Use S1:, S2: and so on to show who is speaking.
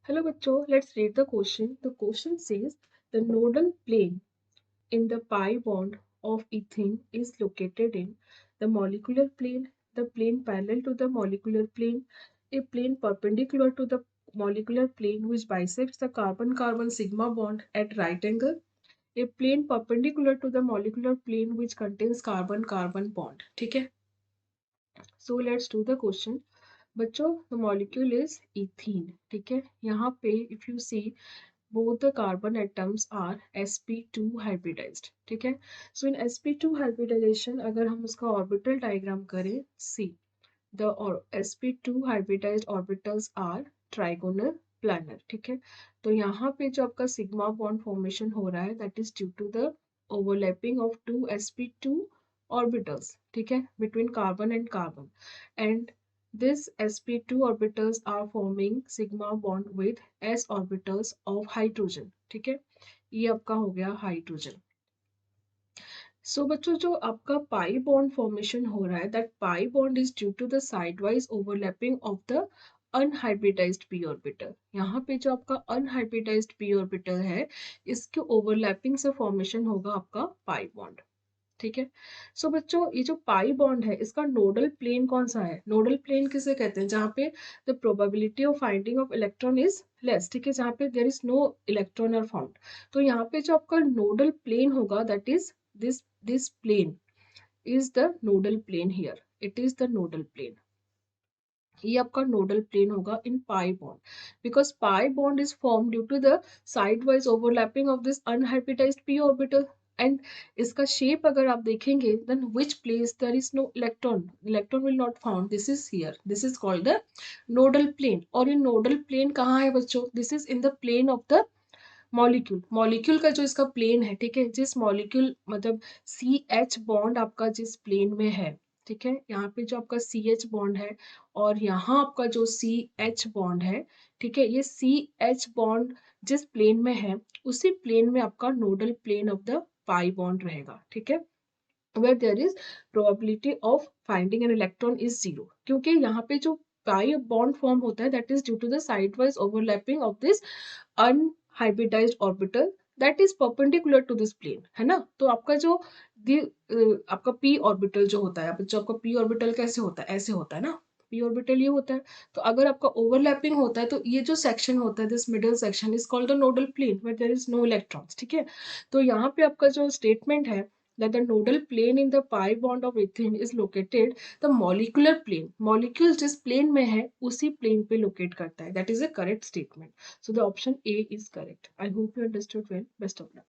S1: Hello bachcho, let's read the question. The question says the nodal plane in the pi bond of ethene is located in the molecular plane, the plane parallel to the molecular plane, a plane perpendicular to the molecular plane which bisects the carbon-carbon sigma bond at right angle, a plane perpendicular to the molecular plane which contains carbon-carbon bond. ठीक है? So let's do the question. बच्चों the molecule is ethene. ठीक है? यहाँ पे if you see both the carbon atoms are sp2 hybridized. ठीक है? So in sp2 hybridization अगर हम उसका orbital diagram करें, see the sp2 hybridized orbitals are trigonal planar. ठीक है? तो यहाँ पे जो आपका sigma bond formation हो रहा है that is due to the overlapping of two sp2 orbitals. ठीक है? Between carbon and carbon, and these sp2 orbitals are forming sigma bond with s orbitals of hydrogen. ठीक है? ये आपका हो गया हाइड्रोजन. सो बच्चों जो आपका पाई बॉन्ड फॉर्मेशन हो रहा है that pi bond is due to the sidewise overlapping of the unhybridised p orbital. यहाँ पे जो आपका अनहाइब्रिडाइज्ड पी ऑर्बिटल है इसके ओवरलैपिंग से फॉर्मेशन होगा आपका पाई बॉन्ड. ठीक है? सो बच्चों ये जो पाई बॉन्ड है इसका नोडल प्लेन कौन सा है? नोडल प्लेन किसे कहते हैं? जहाँ पे the probability of finding of electron is less. ठीक है? जहाँ पे there is no electron are found. तो यहाँ पे जो आपका नोडल प्लेन होगा that is this plane is the nodal plane here. It is the nodal plane. ये आपका नोडल प्लेन होगा in pi bond because pi bond is form due to the sidewise overlapping of this unhybridized p orbital. And इसका shape अगर आप देखेंगे then which place there is no electron will not found. This is here. This is called the nodal plane. और ये nodal plane कहाँ है बच्चों? This is in the plane of the molecule का जो इसका प्लेन है. ठीक है? जिस मॉलिक्यूल मतलब सी एच बॉन्ड आपका जिस प्लेन में है. ठीक है? यहाँ पे जो आपका सी एच बॉन्ड है और यहाँ आपका जो सी एच बॉन्ड है. ठीक है? ये सी एच बॉन्ड जिस प्लेन में है उसी प्लेन में आपका nodal plane of the pi bond रहेगा. ठीक है? where there is probability of finding an electron is zero. क्योंकि यहाँ पे जो पाई बॉन्ड फॉर्म होता है that is due to the sidewise overlapping of this unhybridized orbital that is perpendicular to this plane. है ना? तो आपका जो आपका p ऑर्बिटल जो होता है जो आपका p ऑर्बिटल कैसे होता है? ऐसे होता है ना. p ऑर्बिटल ये होता है. तो अगर आपका ओवरलैपिंग होता है तो ये जो सेक्शन होता है this middle section is called the nodal plane where there is no electrons. ठीक है? तो यहाँ पे आपका जो स्टेटमेंट है that the nodal plane in the pi bond of ethene is located the molecular plane. molecule जिस plane में है उसी plane पे locate करता है. that is a correct statement. So the option A is correct. I hope you understood well. Best of luck.